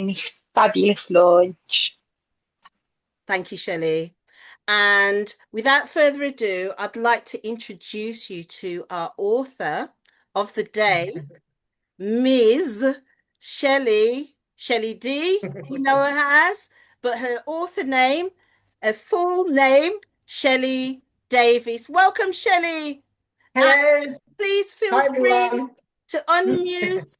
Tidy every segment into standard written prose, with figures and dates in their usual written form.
this fabulous launch. Thank you, Shelley. And without further ado, I'd like to introduce you to our author of the day, Ms. Shelley D, you know her as, but her author name, her full name, Shelley Davis. Welcome, Shelley. And Hello. please feel Hi, free everyone. to unmute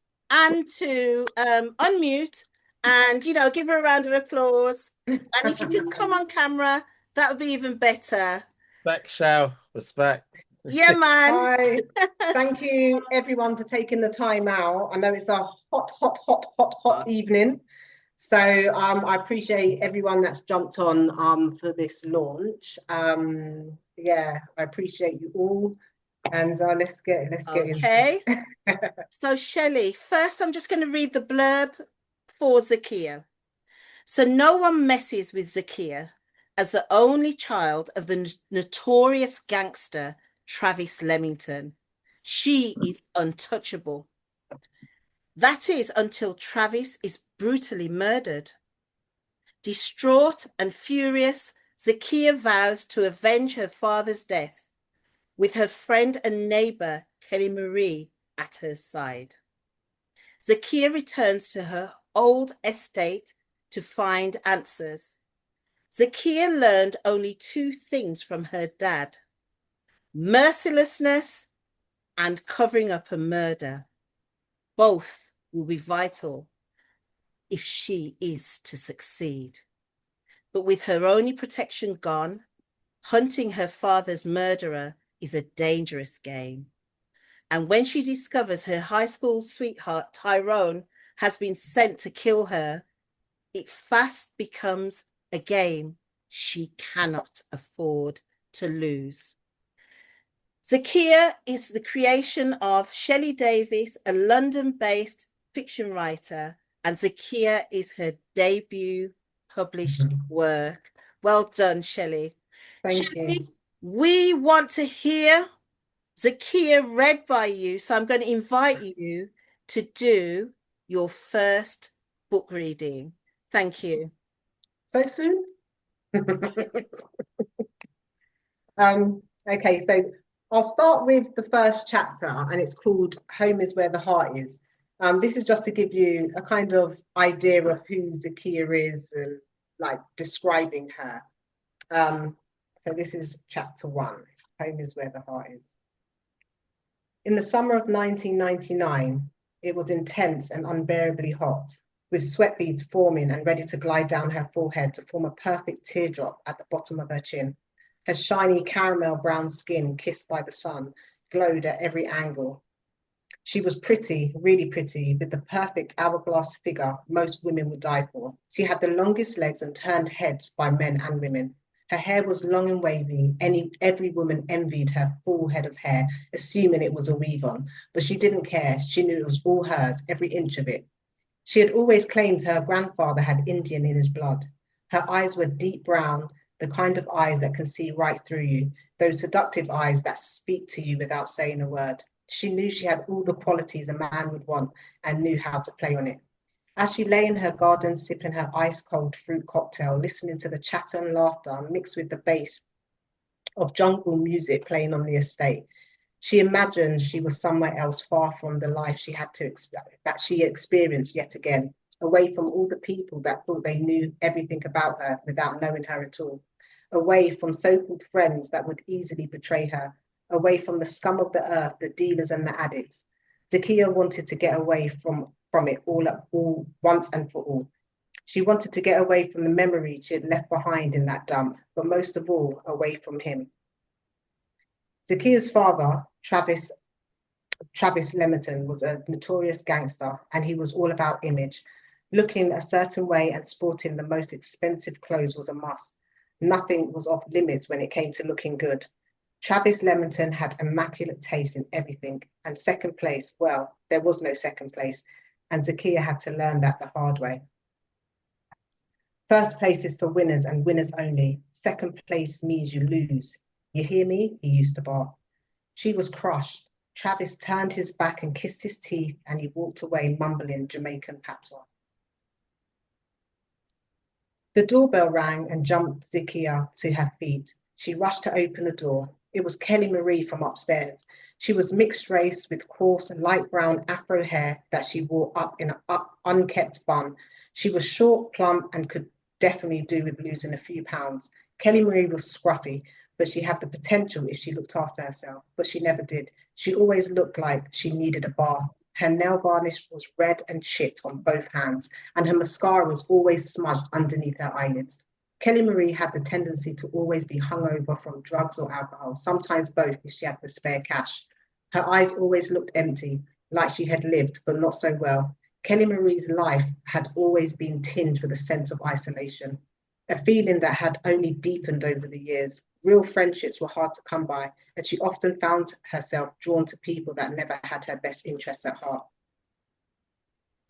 and give her a round of applause. And if you could come on camera, that would be even better. Respect, Shell. Respect. Yeah, man. Hi. Thank you, everyone, for taking the time out. I know it's a hot evening. So I appreciate everyone that's jumped on for this launch. Yeah, I appreciate you all. And let's get Okay. into it. So, Shelley, first I'm just going to read the blurb for Zakiyah. So, no one messes with Zakiyah as the only child of the notorious gangster Travis Lemmington. She is untouchable. That is until Travis is brutally murdered. Distraught and furious, Zakiyah vows to avenge her father's death, with her friend and neighbour Kelly Marie at her side. Zakiyah returns to her old estate to find answers. Zakiyah learned only two things from her dad: mercilessness and covering up a murder. Both will be vital if she is to succeed. But with her only protection gone, hunting her father's murderer is a dangerous game. And when she discovers her high school sweetheart, Tyrone, has been sent to kill her, it fast becomes a game she cannot afford to lose. Zakiyah is the creation of Shelley Davis, a London-based fiction writer, and Zakiyah is her debut published work. Well done, Shelley. Thank Shelley, you. we want to hear Zakiyah read by you, so I'm going to invite you to do your first book reading. Thank you. So soon? Okay, so I'll start with the first chapter, and it's called Home is Where the Heart Is. This is just to give you a kind of idea of who Zakiyah is and like describing her. So this is chapter 1, Home is Where the Heart Is. In the summer of 1999, it was intense and unbearably hot, with sweat beads forming and ready to glide down her forehead to form a perfect teardrop at the bottom of her chin. Her shiny caramel brown skin, kissed by the sun, glowed at every angle. She was pretty, really pretty, with the perfect hourglass figure most women would die for. She had the longest legs and turned heads by men and women. Her hair was long and wavy. Every woman envied her full head of hair, assuming it was a weave on, but she didn't care. She knew it was all hers, every inch of it. She had always claimed her grandfather had Indian in his blood. Her eyes were deep brown, the kind of eyes that can see right through you, those seductive eyes that speak to you without saying a word. She knew she had all the qualities a man would want and knew how to play on it. As she lay in her garden sipping her ice-cold fruit cocktail, listening to the chatter and laughter mixed with the bass of jungle music playing on the estate, she imagined she was somewhere else, far from the life she had that she experienced yet again, away from all the people that thought they knew everything about her without knowing her at all, away from so-called friends that would easily betray her, away from the scum of the earth, the dealers and the addicts. Zakiyah wanted to get away from it all once and for all. She wanted to get away from the memories she had left behind in that dump, but most of all, away from him. Zakiyah's father, Travis Lemmington, was a notorious gangster, and he was all about image. Looking a certain way and sporting the most expensive clothes was a must. Nothing was off limits when it came to looking good. Travis Lemmington had immaculate taste in everything, and second place, well, there was no second place, and Zakiyah had to learn that the hard way. First place is for winners and winners only. Second place means you lose. You hear me? He used to bark. She was crushed. Travis turned his back and kissed his teeth, and he walked away mumbling Jamaican patois. The doorbell rang and jumped Zakiyah to her feet. She rushed to open the door. It was Kelly Marie from upstairs. She was mixed race with coarse light brown afro hair that she wore up in an unkept bun. She was short, plump, and could definitely do with losing a few pounds. Kelly Marie was scruffy, but she had the potential if she looked after herself, but she never did. She always looked like she needed a bath. Her nail varnish was red and chipped on both hands, and her mascara was always smudged underneath her eyelids. Kelly Marie had the tendency to always be hungover from drugs or alcohol, sometimes both if she had the spare cash. Her eyes always looked empty, like she had lived, but not so well. Kelly Marie's life had always been tinged with a sense of isolation, a feeling that had only deepened over the years. Real friendships were hard to come by, and she often found herself drawn to people that never had her best interests at heart.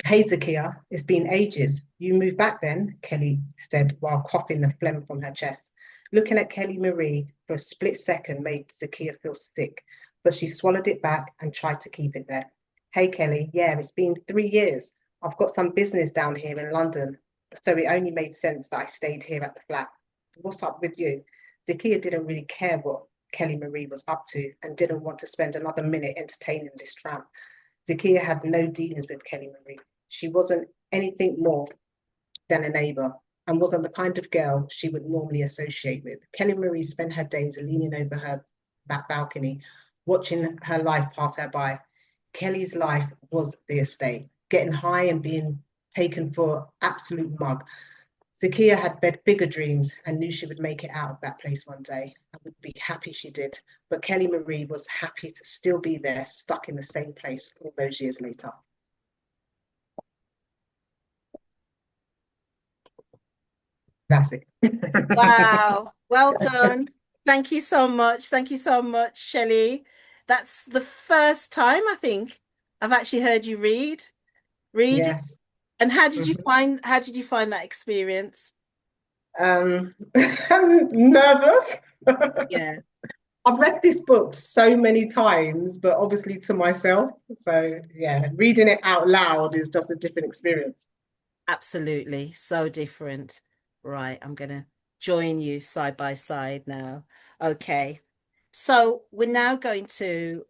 Hey, Zakiyah, it's been ages. You moved back then, Kelly said while coughing the phlegm from her chest. Looking at Kelly Marie for a split second made Zakiyah feel sick, but she swallowed it back and tried to keep it there. Hey, Kelly, yeah, it's been 3 years. I've got some business down here in London, so it only made sense that I stayed here at the flat. What's up with you? Zakiyah didn't really care what Kelly Marie was up to and didn't want to spend another minute entertaining this tramp. Zakiyah had no dealings with Kelly Marie. She wasn't anything more than a neighbour and wasn't the kind of girl she would normally associate with. Kelly Marie spent her days leaning over her back balcony, watching her life pass her by. Kelly's life was the estate, getting high and being taken for absolute mug. Zakiyah had bigger dreams and knew she would make it out of that place one day and would be happy she did. But Kelly Marie was happy to still be there, stuck in the same place all those years later. That's it. Wow. Well done. Thank you so much. Thank you so much, Shelley. That's the first time I think I've actually heard you read. Yes. And how did you find that experience? I'm nervous. Yeah. I've read this book so many times, but obviously to myself. So yeah, reading it out loud is just a different experience. Absolutely. So different. Right. I'm going to join you side by side now. Okay. So we're now going to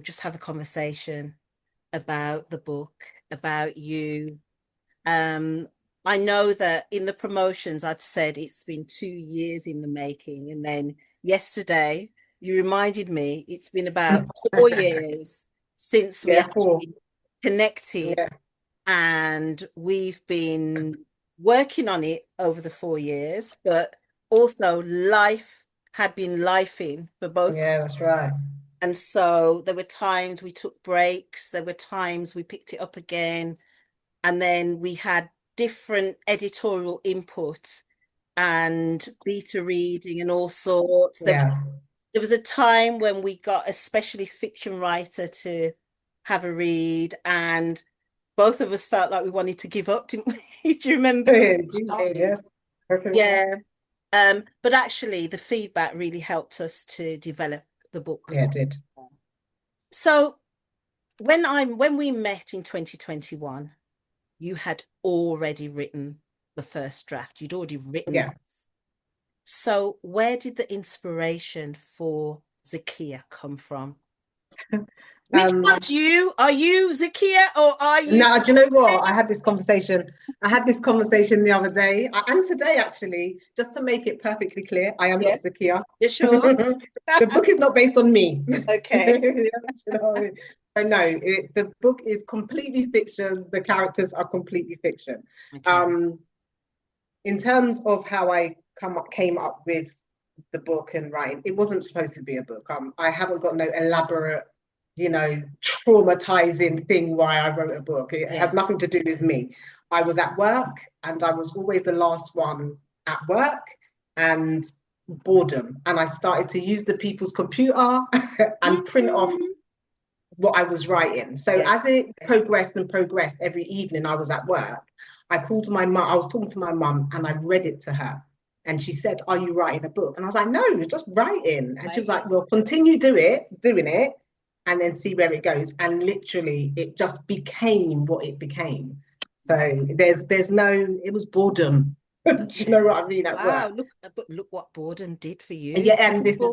just have a conversation about the book, about you. I know that in the promotions, I'd said it's been 2 years in the making. And then yesterday, you reminded me it's been about 4 years since we Yeah, four. actually connected. Yeah, And we've been working on it over the 4 years, but also life had been lifing for both. yeah, that's right. And so there were times we took breaks, there were times we picked it up again, and then we had different editorial input and beta reading and all sorts. Yeah, There was a time when we got a specialist fiction writer to have a read, and both of us felt like we wanted to give up, didn't we? Do you remember? yes. Okay. Yeah. But actually the feedback really helped us to develop the book. Yeah, it did. So when we met in 2021, you had already written the first draft. You'd already written Yeah. it. So where did the inspiration for Zakiyah come from? Which one's you? Are you Zakiyah or are you? No, do you know what? I had this conversation the other day and today, actually, just to make it perfectly clear. I am not Zakiyah. You sure? The book is not based on me. Okay. So no, the book is completely fiction. The characters are completely fiction. Okay. In terms of how I came up with the book and writing, it wasn't supposed to be a book. I haven't got no elaborate, traumatizing thing why I wrote a book. It has nothing to do with me. I was at work and I was always the last one at work, and boredom. And I started to use the people's computer and print off what I was writing. So as it progressed every evening I was at work, I called my mum. I was talking to my mum and I read it to her. And she said, "Are you writing a book?" And I was like, "No, it's just writing." And she was like, "Well, continue doing it, and then see where it goes." And literally, it just became what it became. So it was boredom. Do you know what I mean? At Wow, work. but look what boredom did for And you. yeah, Some and this is people,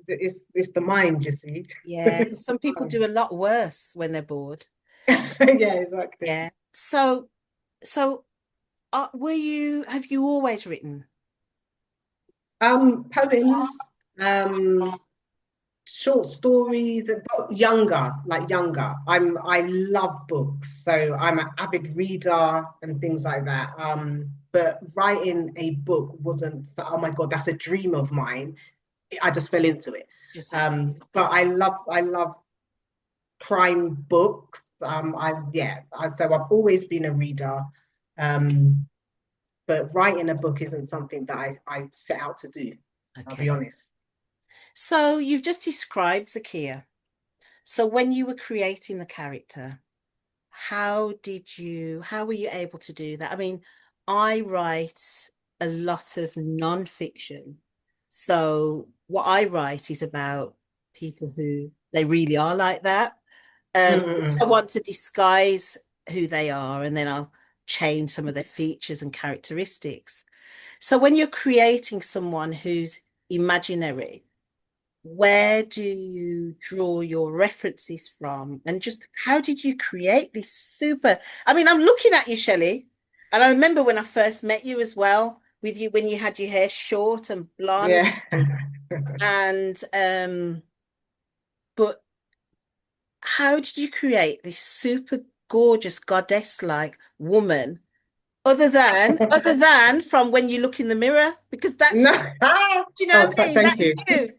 it. It's the mind, you see. yeah, It's some the people mind. do a lot worse when they're bored. Yeah, exactly. Yeah. So have you always written? Poems, short stories, but younger. I love books, so I'm an avid reader and things like that. But writing a book wasn't, oh my God, that's a dream of mine. I just fell into it. Just happened. But I love crime books. So I've always been a reader. Um, but writing a book isn't something that I set out to do. I'll be Okay. honest. So you've just described Zakiyah. So when you were creating the character, how were you able to do that? I mean, I write a lot of non-fiction. So what I write is about people who they really are like that. Because I Mm-mm. want to disguise who they are, and then I'll change some of their features and characteristics. So when you're creating someone who's imaginary, where do you draw your references from? And just how did you create this super? I mean, I'm looking at you, Shelley, and I remember when I first met you as well, with you when you had your hair short and blonde, Yeah. and but how did you create this super gorgeous goddess-like woman? Other than from when you look in the mirror, because that's you. No. You know Oh, what I mean? thank That's you. you.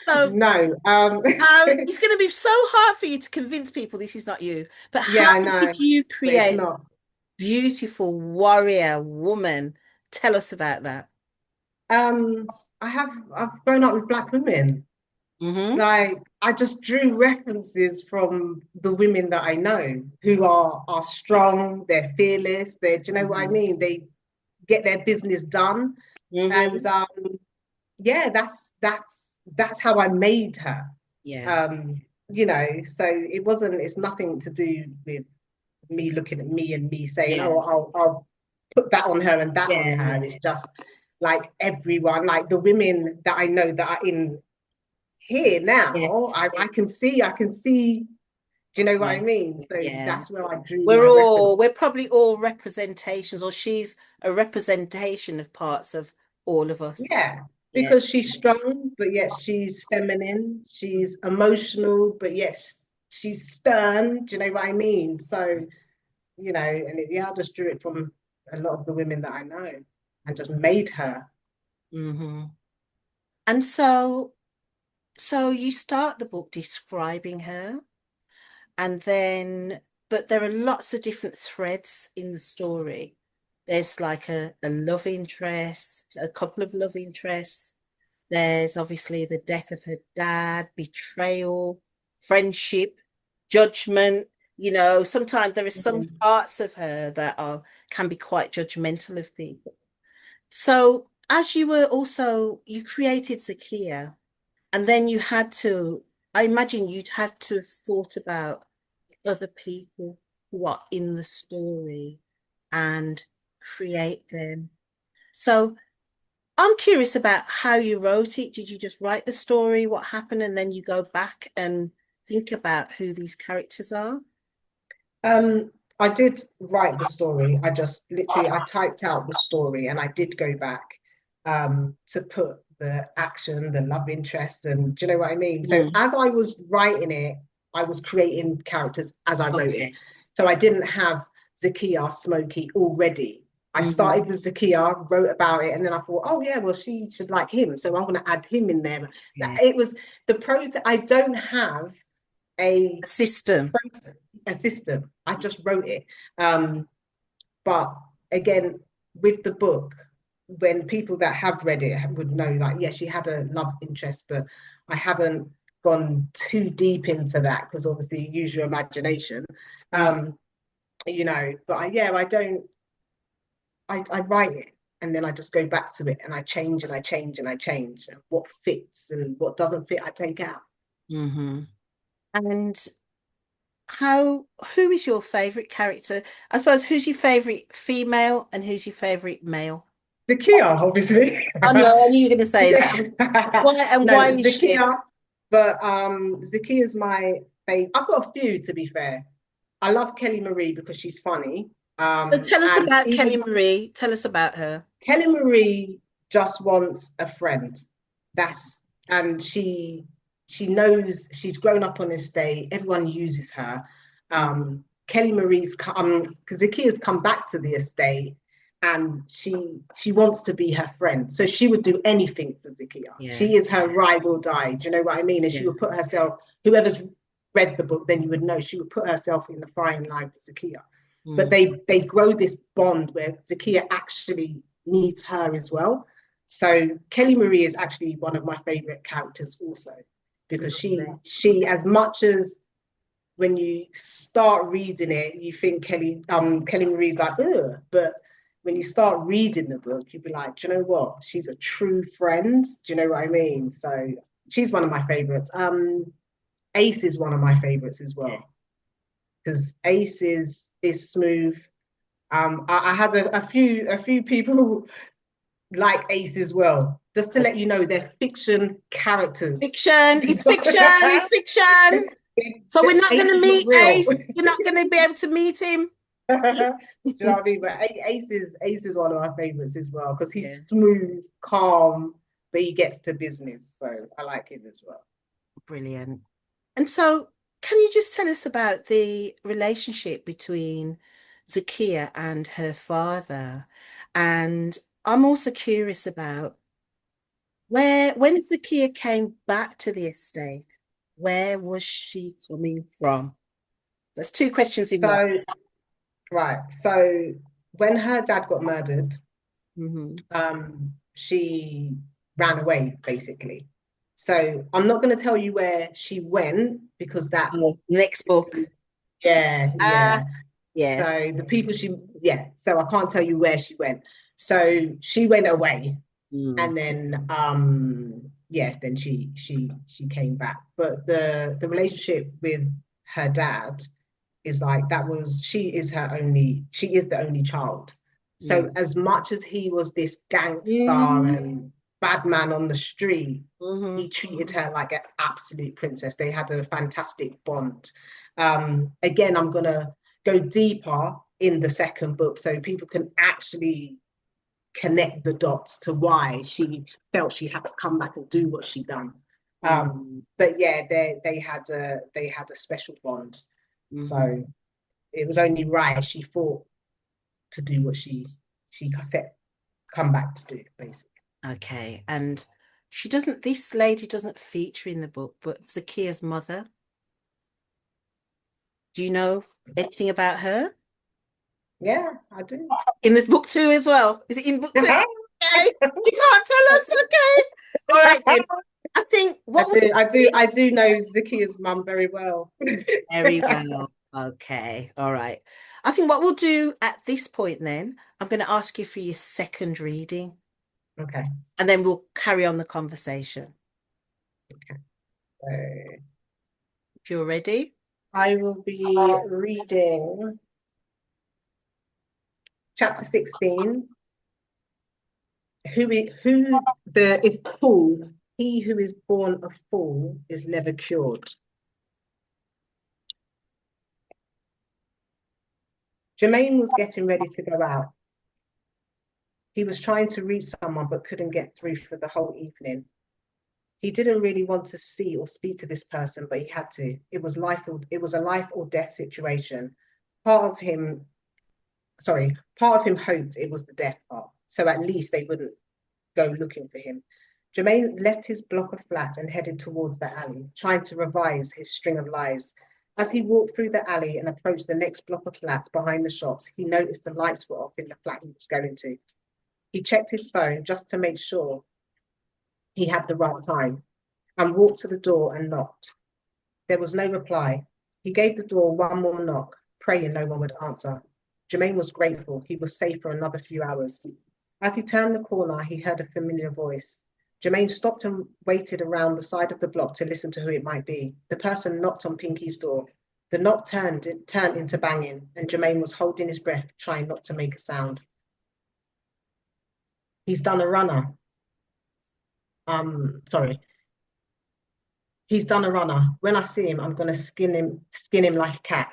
So No. it's going to be so hard for you to convince people this is not you. But Yeah, how I know, did you but it's create not. beautiful warrior woman? Tell us about that. I've grown up with black women. Mm-hmm. Like I just drew references from the women that I know who are strong, they're fearless, do you know what I Mm-hmm. mean? They get their business done. And Mm-hmm. yeah, that's how I made her. Yeah. Um, so it's nothing to do with me looking at me and me saying, Yeah. oh, I'll put that on her and that on Yeah. her. Yeah. It's just like everyone, like the women that I know that are in here now, Yes. I can see, do you know what I Yeah. mean? So Yeah. that's where I drew my reference. We're probably all representations, or she's a representation of parts of all of us. Yeah, Yeah. because she's strong, but yes, she's feminine. She's emotional, but yes, she's stern. Do you know what I mean? So, yeah, I just drew it from a lot of the women that I know and just made her. Mm-hmm. And so you start the book describing her, and then, but there are lots of different threads in the story. There's like a love interest, a couple of love interests. There's obviously the death of her dad, betrayal, friendship, judgment. Sometimes there are some Mhm. parts of her that are can be quite judgmental of people. So as you created Zakiyah, and then I imagine you'd had to have thought about other people who are in the story and create them. So I'm curious about how you wrote it. Did you just write the story, what happened, and then you go back and think about who these characters are? Um, I did write the story. I typed out the story and I did go back to put the action, the love interest, and do you know what I mean? So Mm, as I was writing it, I was creating characters as I wrote it. okay. So I didn't have Zakiyah Smokey already. I Hmm. started with Zakiyah, wrote about it, and then I thought, oh yeah, well she should like him, so I'm going to add him in there. Yeah. It was the process. I don't have a A system. a system. I just wrote it. But again, with the book, when people that have read it would know, like, yeah, she had a love interest, but I haven't gone too deep into that because obviously use your imagination. Mm, Um, but I don't, I write it and then I just go back to it and I change and I change and I change. And what fits and what doesn't fit, I take out. hmm And who is your favorite character? I suppose who's your favorite female and who's your favorite male? Zakiyah, obviously. I know, I knew you were going to say that. Why and No, why is she? Zakiyah, but Zakiyah's my favorite. I've got a few, to be fair. I love Kelly Marie because she's funny. So tell us And about Kelly even Marie. Tell us about her. Kelly Marie just wants a friend. And she knows she's grown up on this estate. Everyone uses her. Kelly Marie's because Zakiyah's come back to the estate, and she wants to be her friend. So she would do anything for Zakiyah. Yeah. She is her ride or die. Do you know what I mean? And she would put herself. Whoever's read the book, then you would know she would put herself in the frying line for Zakiyah. But they grow this bond where Zakiyah actually needs her as well. So Kelly Marie is actually one of my favorite characters also, because she as much as when you start reading it, you think Kelly Marie's like, ugh, but when you start reading the book, you'd be like, do you know what? She's a true friend. Do you know what I mean? So she's one of my favorites. Ace is one of my favorites as well, because Ace is smooth. I had a few people like Ace as well. Just to let you know, they're fiction characters. Fiction. It's fiction. It's fiction. So we're not going to meet Ace. You're not going to be able to meet him. Do you know what I mean? But Ace is one of my favorites as well, because he's smooth, calm, but he gets to business. So I like him as well. Brilliant. And so, can you just tell us about the relationship between Zakiyah and her father? And I'm also curious about when Zakiyah came back to the estate, where was she coming from? There's two questions in one. Right. So when her dad got murdered, she ran away, basically. So I'm not going to tell you where she went, because that next book. Yeah. So the people so I can't tell you where she went. So she went away, and then then she came back. But the relationship with her dad is like she is the only child. So as much as he was this gangster and bad man on the street, he treated her like an absolute princess. They had a fantastic bond. Again, I'm gonna go deeper in the second book so people can actually connect the dots to why she felt she had to come back and do what she done. But yeah, they had a special bond. So it was only right she fought to do what she said come back to do, basically. Okay, and this lady doesn't feature in the book, but Zakiyah's mother. Do you know anything about her? Yeah, I do. In this book too as well? Is it in book two? Okay. You can't tell us. Okay. All right then. I think I do know Zakiyah's mum very well. Very well. Okay. All right. I think what we'll do at this point then, I'm going to ask you for your second reading. Okay. And then we'll carry on the conversation. Okay. So if you're ready. I will be reading chapter 16. It's called He Who Is Born a Fool Is Never Cured. Jermaine was getting ready to go out. He was trying to reach someone but couldn't get through for the whole evening. He didn't really want to see or speak to this person, but he had to. It was a life or death situation. Part of him hoped it was the death part, so at least they wouldn't go looking for him. Jermaine left his block of flats and headed towards the alley, trying to revise his string of lies. As he walked through the alley and approached the next block of flats behind the shops, he noticed the lights were off in the flat he was going to. He checked his phone just to make sure he had the right time and walked to the door and knocked. There was no reply. He gave the door one more knock, praying no one would answer. Jermaine was grateful. He was safe for another few hours. As he turned the corner, he heard a familiar voice. Jermaine stopped and waited around the side of the block to listen to who it might be. The person knocked on Pinky's door. The knock turned into banging, and Jermaine was holding his breath, trying not to make a sound. He's done a runner. Sorry. He's done a runner. When I see him, I'm gonna skin him like a cat.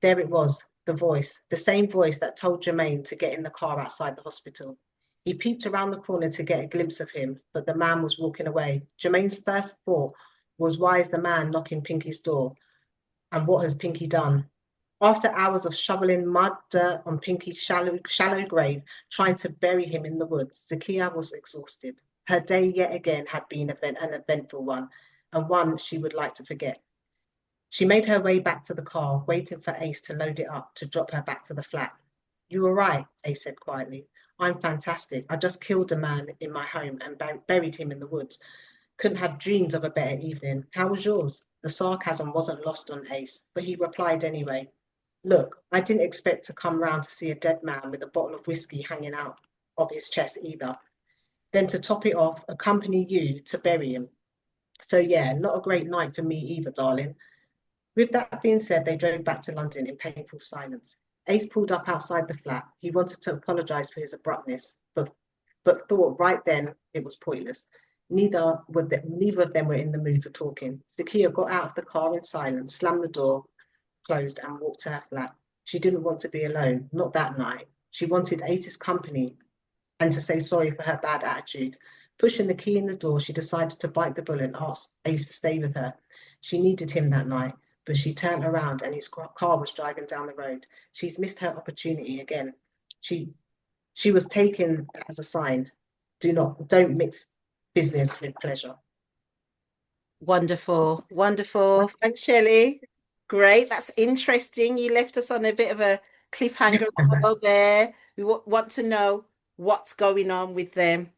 There it was, the voice, the same voice that told Jermaine to get in the car outside the hospital. He peeped around the corner to get a glimpse of him, but the man was walking away. Jermaine's first thought was, why is the man knocking Pinky's door? And what has Pinky done? After hours of shoveling mud, dirt on Pinky's shallow grave, trying to bury him in the woods, Zakiyah was exhausted. Her day yet again had been an eventful one, and one she would like to forget. She made her way back to the car, waiting for Ace to load it up to drop her back to the flat. You were right, Ace said quietly. I'm fantastic. I just killed a man in my home and buried him in the woods. Couldn't have dreamed of a better evening. How was yours? The sarcasm wasn't lost on Ace, but he replied anyway. Look, I didn't expect to come round to see a dead man with a bottle of whiskey hanging out of his chest either. Then to top it off, accompany you to bury him. So yeah, not a great night for me either, darling. With that being said, they drove back to London in painful silence. Ace pulled up outside the flat. He wanted to apologise for his abruptness, but thought right then it was pointless. Neither of them were in the mood for talking. Zakiyah got out of the car in silence, slammed the door closed, and walked to her flat. She didn't want to be alone, not that night. She wanted Ace's company and to say sorry for her bad attitude. Pushing the key in the door, she decided to bite the bullet and ask Ace to stay with her. She needed him that night, but she turned around and his car was driving down the road. She's missed her opportunity again. She was taken as a sign. Don't mix business with pleasure. Wonderful, wonderful. Thanks, Shelley. Great, that's interesting. You left us on a bit of a cliffhanger as well there. We want to know what's going on with them.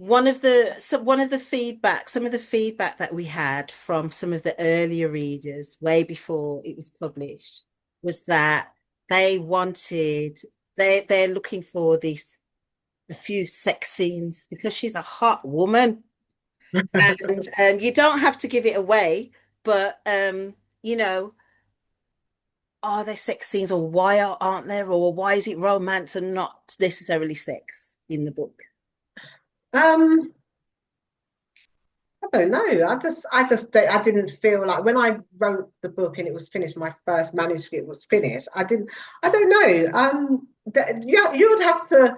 Some of the feedback that we had from some of the earlier readers way before it was published was that they're looking for a few sex scenes because she's a hot woman. And you don't have to give it away, but are there sex scenes, or why aren't there, or why is it romance and not necessarily sex in the book? I don't know. I didn't feel like when I wrote the book and it was finished, my first manuscript was finished. I don't know. You would have to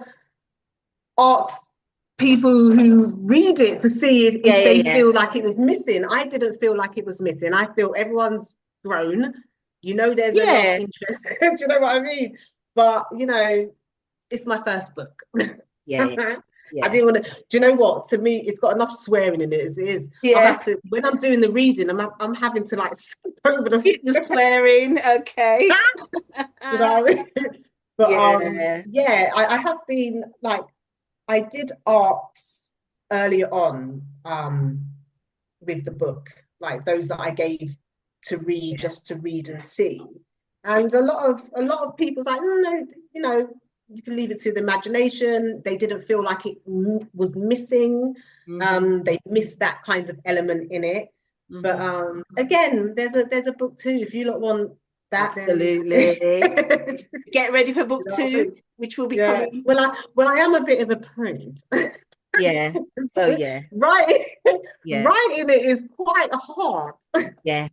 ask people who read it to see if they feel like it was missing. I didn't feel like it was missing. I feel everyone's grown. There's a lot of interest. Do you know what I mean? But it's my first book. Yeah. I didn't want to. Do you know what? To me, it's got enough swearing in it as it is. Yeah. I have to, when I'm doing the reading, I'm having to like skip over the swearing. Okay. You know what I mean? But I have been like, I did arcs earlier on with the book, like those that I gave to read, just to read and see. And a lot of people's like, no, you can leave it to the imagination. They didn't feel like it was missing. They missed that kind of element in it. But again, there's a book two. If you lot want that, absolutely. Get ready for book two, which will be coming. Well, I am a bit of a prude. Yeah. So yeah. Writing it is quite hard. Yeah.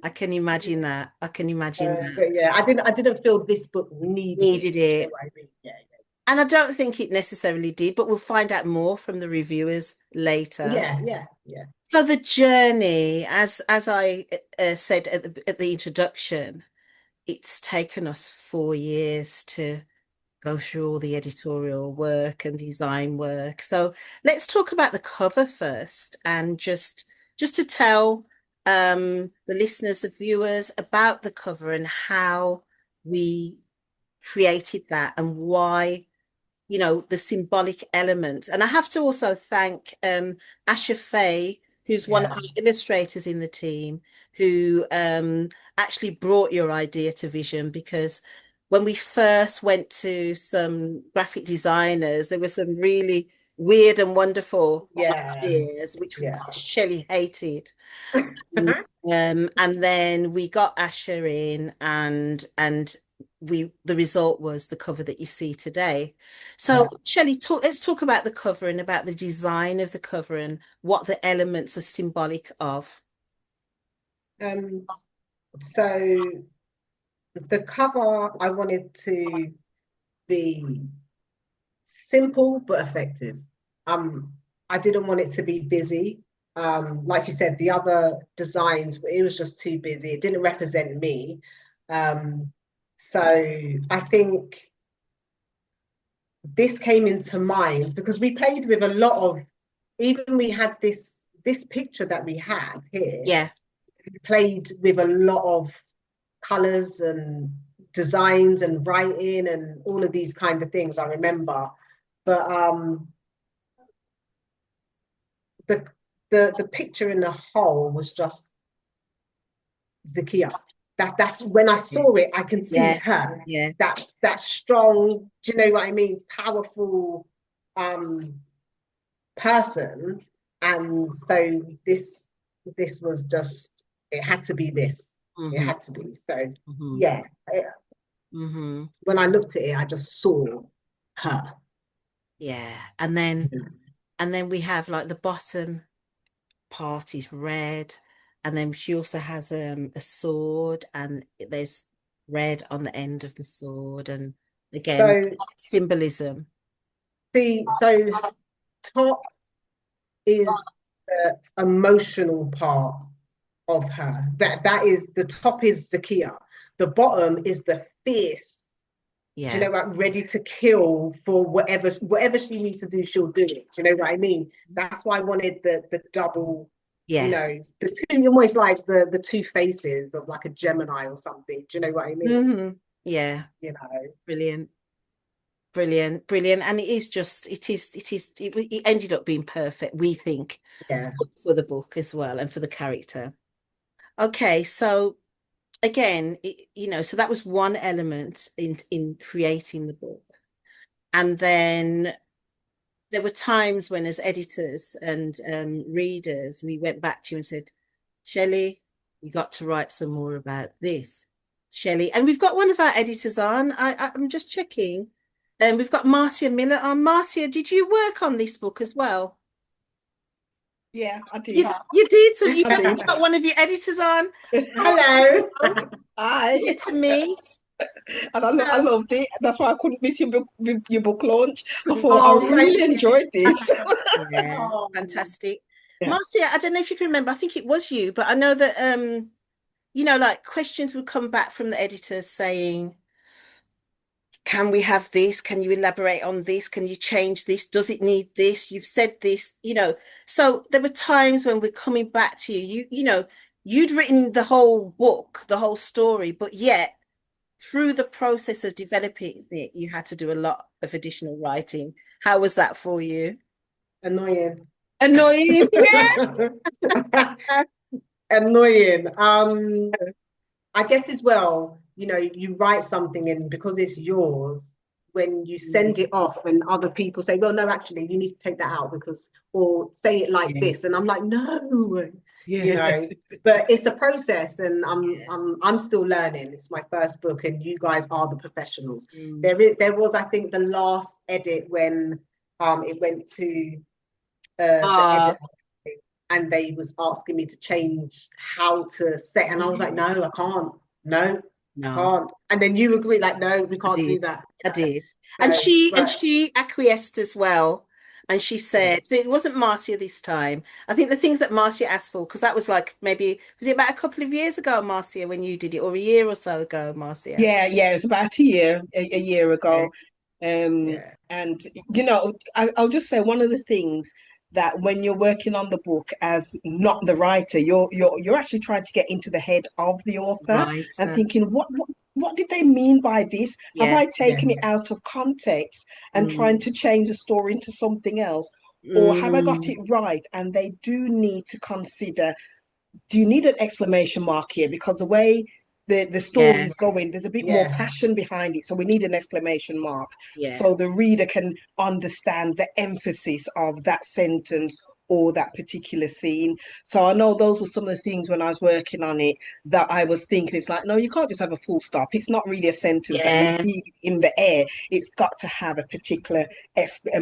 I can imagine that. But yeah, I didn't feel this book needed it. And I don't think it necessarily did, but we'll find out more from the reviewers later. Yeah. So the journey, as I said at the introduction, it's taken us 4 years to go through all the editorial work and design work. So let's talk about the cover first, and just to tell the listeners, the viewers, about the cover and how we created that and why, the symbolic element. And I have to also thank Asha Faye, who's one of our illustrators in the team, who actually brought your idea to vision, because when we first went to some graphic designers, there were some really Weird and Wonderful Yeah, years, which yeah. Shelley hated. And then we got Asher in, and the result was the cover that you see today. So Yeah. Shelley, let's talk about the cover and about the design of the cover and what the elements are symbolic of. So the cover, I wanted to be simple but effective. I didn't want it to be busy. Like you said, the other designs, it was just too busy. It didn't represent me. So I think this came into mind because we played with a lot of, even we had this picture that we had here, Yeah. we played with a lot of colors and designs and writing and all of these kind of things, I remember. But the picture in the whole was just Zakiyah. That's when I saw it, I can see her. Yeah. That strong, do you know what I mean? Powerful person. And so this was just, it had to be this. It had to be. So yeah. When I looked at it, I just saw her. Yeah. And then we have like the bottom part is red, and then she also has a sword, and there's red on the end of the sword, and again So symbolism. so top is the emotional part of her. That is, the top is Zakiyah. The bottom is the fierce. Yeah. Do you know what? Ready to kill for whatever she needs to do, she'll do it. Do you know what I mean? That's why I wanted the double. Yeah. You know, the two, almost like the two faces of like a Gemini or something. Do you know what I mean? Yeah. You know. Brilliant. And it ended up being perfect, we think, for the book as well and for the character. Okay, so again, so that was one element in creating the book. And then there were times when, as editors and readers, we went back to you and said, Shelley, you got to write some more about this. Shelley, and we've got one of our editors on. I'm just checking. And we've got Marcia Miller on. Marcia, did you work on this book as well? Yeah, I did. You did. So you've got one of your editors on. Hello. Hi. Good to meet. And I loved it. That's why I couldn't miss your book launch. I thought I really enjoyed this. Yeah, fantastic. Yeah. Marcia, I don't know if you can remember. I think it was you, but I know that like questions would come back from the editors saying, can we have this? Can you elaborate on this? Can you change this? Does it need this? You've said this, So there were times when we're coming back to you, you'd written the whole book, the whole story, but yet through the process of developing it, you had to do a lot of additional writing. How was that for you? Annoying. Yeah. Annoying. I guess as well, you write something and because it's yours, when you send it off and other people say, well, no, actually, you need to take that out or say it like this. And I'm like, no, but it's a process and I'm still learning. It's my first book and you guys are the professionals. There was, I think, the last edit when it went to the edit and they was asking me to change how to set, and I was like, no, I can't. No, can't. And then you agree, like, no, we can't do that. I did. And she acquiesced as well. And she said, so it wasn't Marcia this time. I think the things that Marcia asked for, because that was like maybe, was it about a couple of years ago, Marcia, when you did it, or a year or so ago, Marcia? Yeah, it was about a year ago. And I'll just say one of the things that when you're working on the book as not the writer, you're actually trying to get into the head of the author and thinking, what did they mean by this? Have I taken it out of context and trying to change the story into something else? Or have I got it right? And they do need to consider, do you need an exclamation mark here? Because the way the story's going, there's a bit more passion behind it. So we need an exclamation mark so the reader can understand the emphasis of that sentence or that particular scene. So I know those were some of the things when I was working on it that I was thinking, it's like, no, you can't just have a full stop. It's not really a sentence that you leave in the air. It's got to have a particular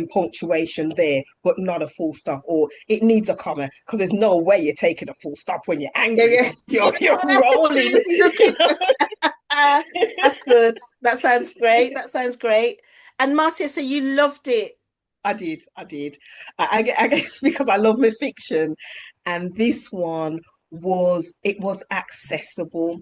punctuation there, but not a full stop, or it needs a comma, because there's no way you're taking a full stop when you're angry. You're rolling. That's good. That sounds great. That sounds great. And Marcia, so you loved it. I did. I guess because I love my fiction, and this one was accessible.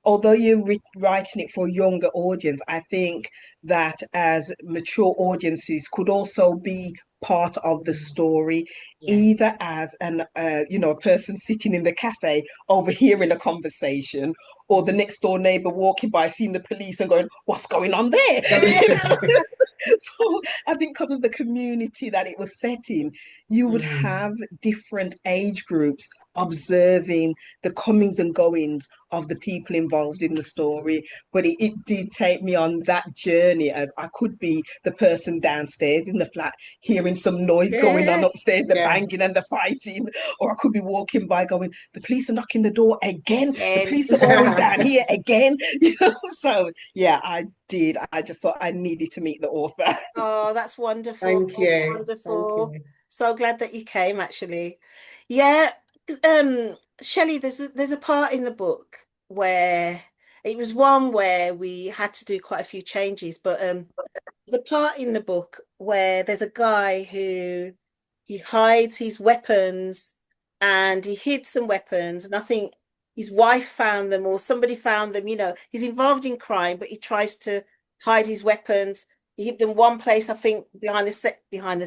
Although you're writing it for a younger audience, I think that as mature audiences could also be part of the story, either as a person sitting in the cafe overhearing a conversation, or the next door neighbor walking by, seeing the police and going, "What's going on there?" So I think because of the community that it was set in, you would have different age groups observing the comings and goings of the people involved in the story. But it did take me on that journey, as I could be the person downstairs in the flat hearing some noise going on upstairs, the banging and the fighting, or I could be walking by going, "The police are knocking the door again. The police are always down here again." So I just thought I needed to meet the author. Oh, that's wonderful. Thank you. Wonderful. Thank you. So glad that you came, actually. Shelley, there's a part in the book where it was one where we had to do quite a few changes, but there's a part in the book where there's a guy who he hides his weapons, and he hid some weapons, and I think his wife found them or somebody found them. He's involved in crime, but he tries to hide his weapons. He hid them one place, I think, behind the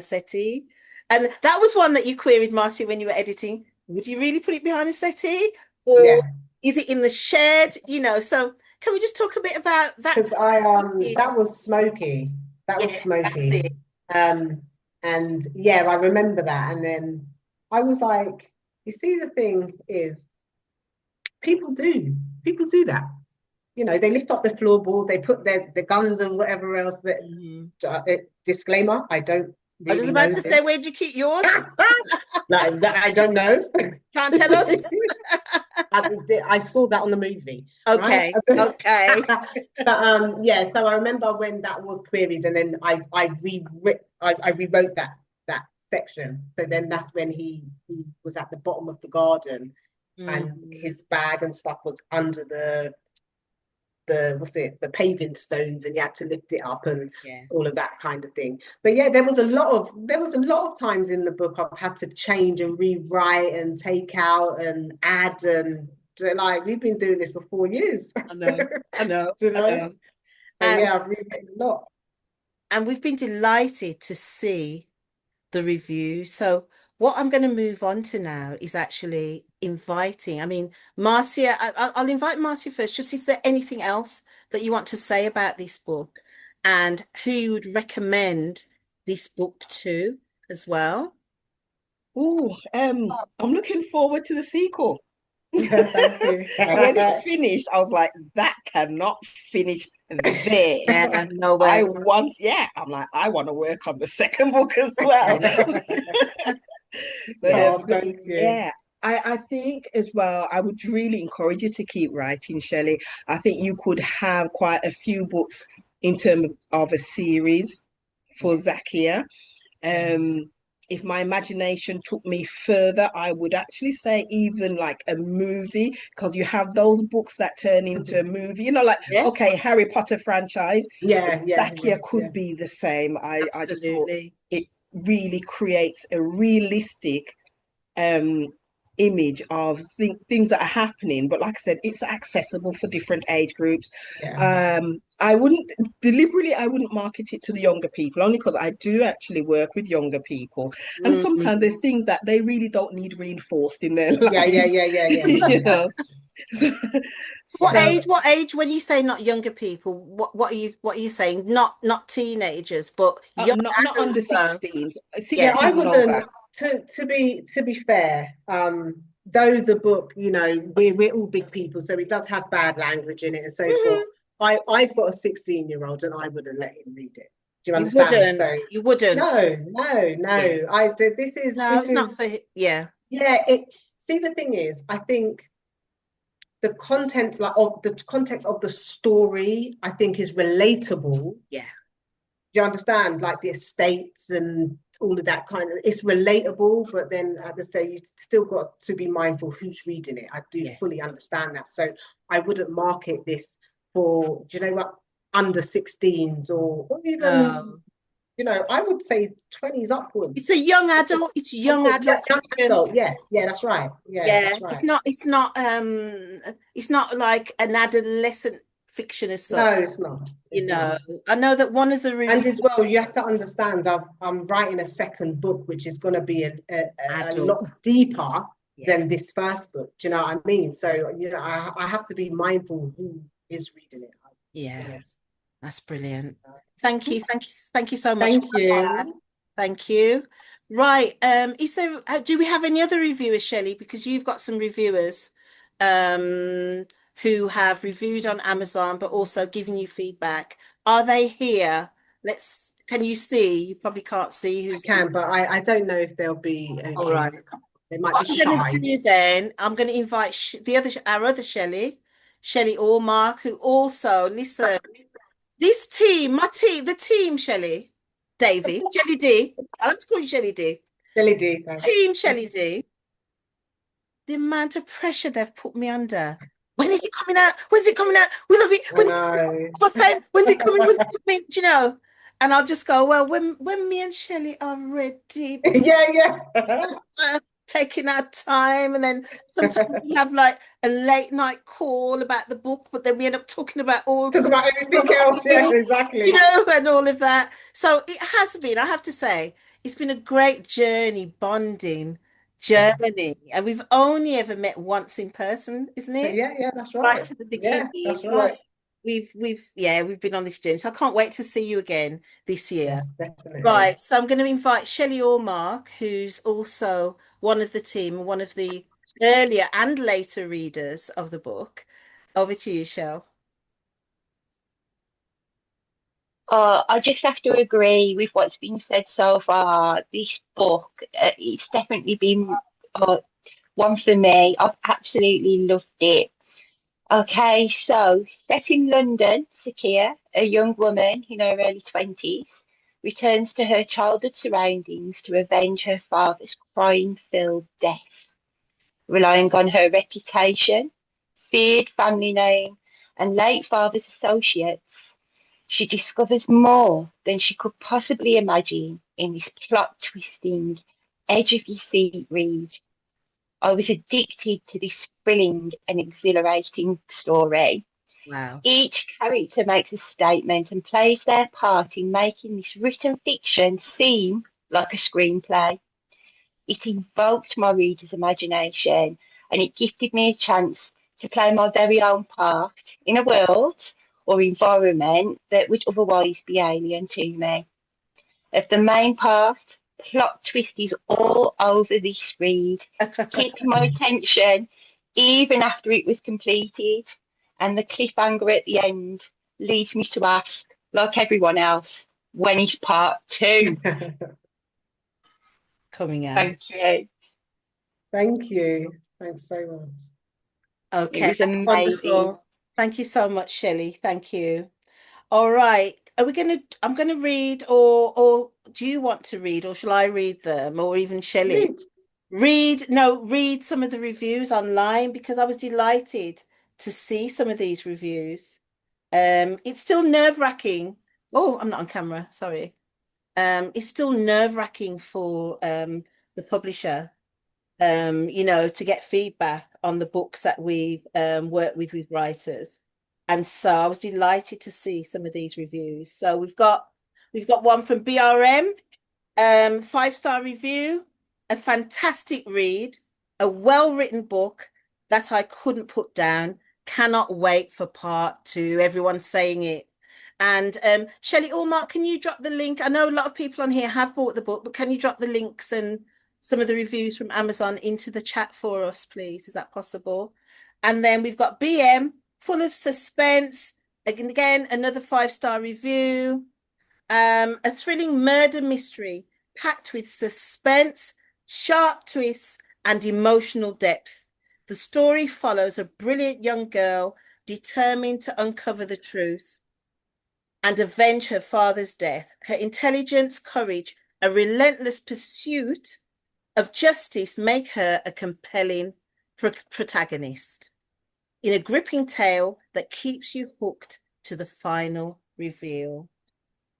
settee. And that was one that you queried, Marcia, when you were editing. Would you really put it behind the settee? Or is it in the shed? So can we just talk a bit about that? Because that was smoky. That was smoky. And I remember that. And then I was like, you see, the thing is, people do that. They lift up the floorboard, they put the guns and whatever else. Disclaimer, I don't really I was about to say, where'd you keep yours? Like that, I don't know. Can't tell us. I saw that on the movie. Okay. Right? Okay. But so I remember when that was queried, and then I rewrote that section. So then that's when he was at the bottom of the garden, and his bag and stuff was under the paving stones, and you had to lift it up and all of that kind of thing. But there was a lot of times in the book I've had to change and rewrite and take out and add, and like, we've been doing this for 4 years. I know. You know? I know. And I've rewritten a lot. And we've been delighted to see the review. So what I'm going to move on to now is actually inviting. I mean, Marcia, I'll invite Marcia first, just if there's anything else that you want to say about this book, and who you would recommend this book to as well. I'm looking forward to the sequel. Thank you. When it finished, I was like, that cannot finish there. Yeah, no way. I'm like, I want to work on the second book as well. I think as well, I would really encourage you to keep writing, Shelley. I think you could have quite a few books in terms of a series for Zakiyah. If my imagination took me further, I would actually say even like a movie, because you have those books that turn into a movie, okay, Harry Potter franchise. Zakiyah could be the same. I just thought it really creates a realistic image of things that are happening, but like I said, it's accessible for different age groups. I wouldn't market it to the younger people, only because I do actually work with younger people, and sometimes there's things that they really don't need reinforced in their lives. What age when you say not younger people, what are you saying? Not teenagers, but not under 16. I wouldn't. To be fair, though the book, you know, we're all big people, so it does have bad language in it and so forth. I've got a 16-year-old and I wouldn't let him read it. Do you You understand? wouldn't. So You wouldn't. no. Yeah. I did. This is not for yeah. Yeah. See, the thing is, I think the content, like of the context of the story, I think is relatable. Yeah. Do you understand? Like the estates and all of that kind of, it's relatable, but then at the same, you still got to be mindful who's reading it. I do fully understand that. So I wouldn't market this for, do you know what, under 16s or even, you know, I would say 20s upwards. It's a young adult. It's young adult. Young adult. Yeah, that's right. Yeah, that's right. It's not like an adolescent fiction as such. No, it's not. You know, I know that one of the reviews, and as well, you have to understand, I'm writing a second book, which is going to be a lot deeper than this first book. Do you know what I mean? So, you know, I have to be mindful who is reading it. Yes. That's brilliant. Thank you so much. Thank you. Thank you. Right. Is there, do we have any other reviewers, Shelley? Because you've got some reviewers who have reviewed on Amazon, but also given you feedback. Are they here? Can you see? You probably can't see who's. I can, but I don't know if there'll be. All right. They might be shy. I'm going to invite our other Shelley Allmark, who also, listen, this team, the team, Shelley, Davy, Shelley D. I have to call you Shelley D. Shelley D. Team Shelley D. The amount of pressure they've put me under. When is it coming out? When's it coming out? We love it. It's my friend. When's it coming? When's it coming? Do you know? And I'll just go, well, when me and Shelley are ready. Yeah. Taking our time, and then sometimes we have like a late night call about the book, but then we end up talking about everything else. Yeah, exactly. You know, and all of that. So it has been, I have to say, it's been a great journey, bonding journey, and we've only ever met once in person, isn't it? Yeah, that's right. Right to the beginning. Yeah, that's right. We've been on this journey, so I can't wait to see you again this year. Yes, definitely. Right, so I'm going to invite Shelley Allmark, who's also one of the team, one of the earlier and later readers of the book. Over to you, Shell. I just have to agree with what's been said so far. This book, it's definitely been one for me. I've absolutely loved it. Okay, so set in London, Zakiyah, a young woman in her early 20s, returns to her childhood surroundings to avenge her father's crime-filled death. Relying on her reputation, feared family name, and late father's associates, she discovers more than she could possibly imagine in this plot-twisting, edge-of-your-seat read. I was addicted to this thrilling and exhilarating story. Wow. Each character makes a statement and plays their part in making this written fiction seem like a screenplay. It invoked my reader's imagination and it gifted me a chance to play my very own part in a world or environment that would otherwise be alien to me. Of the main part, plot twist is all over this read, keeping my attention even after it was completed, and the cliffhanger at the end leads me to ask, like everyone else, when is part 2 coming out? Thank you. Thank you. Thanks so much. Okay, that's wonderful. Thank you so much, Shelley. Thank you. All right. I'm gonna read, or do you want to read, or shall I read them, or even Shelley? Read some of the reviews online, because I was delighted to see some of these reviews. It's still nerve-wracking. Oh, I'm not on camera, sorry. It's still nerve-wracking for the publisher, you know, to get feedback on the books that we've worked with writers. And so I was delighted to see some of these reviews. So we've got one from BRM, 5-star review, a fantastic read, a well-written book that I couldn't put down. Cannot wait for part 2. Everyone's saying it. And Shelley Allmark, can you drop the link? I know a lot of people on here have bought the book, but can you drop the links and some of the reviews from Amazon into the chat for us, please? Is that possible? And then we've got BM, full of suspense. Again, another 5-star review. A thrilling murder mystery packed with suspense, sharp twists, and emotional depth. The story follows a brilliant young girl determined to uncover the truth and avenge her father's death. Her intelligence, courage, a relentless pursuit of justice make her a compelling protagonist in a gripping tale that keeps you hooked to the final reveal.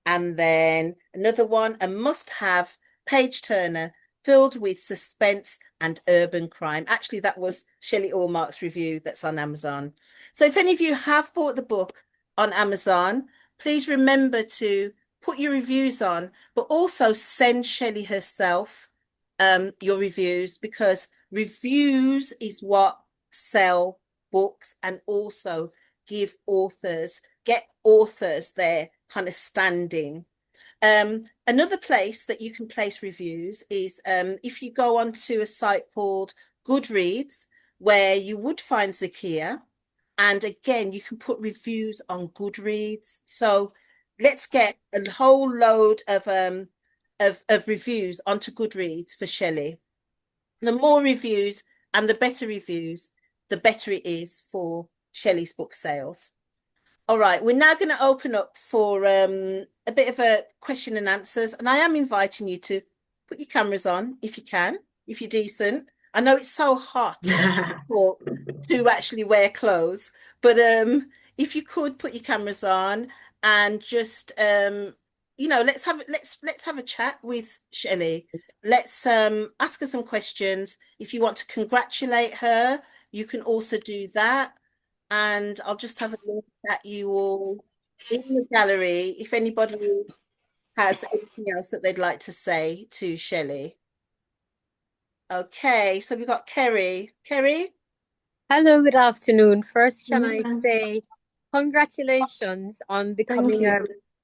And then another one, a must-have page turner filled with suspense and urban crime. Actually, that was Shelley Allmark's review that's on Amazon. So if any of you have bought the book on Amazon, please remember to put your reviews on, but also send Shelley herself your reviews, because reviews is what sell books and also get authors their kind of standing. Another place that you can place reviews is if you go onto a site called Goodreads, where you would find Zakiyah, and again you can put reviews on Goodreads. So let's get a whole load of reviews onto Goodreads for Shelley. The more reviews and the better reviews, the better it is for Shelley's book sales. All right, we're now going to open up for a bit of a question and answers, and I am inviting you to put your cameras on if you can, if you're decent. I know it's so hot to actually wear clothes, but if you could put your cameras on and just let's have a chat with Shelley. Let's ask her some questions. If you want to congratulate her, you can also do that. And I'll just have a look at you all in the gallery if anybody has anything else that they'd like to say to Shelley. Okay, so we've got Kerry. Kerry? Hello, good afternoon. First, can I say congratulations on becoming a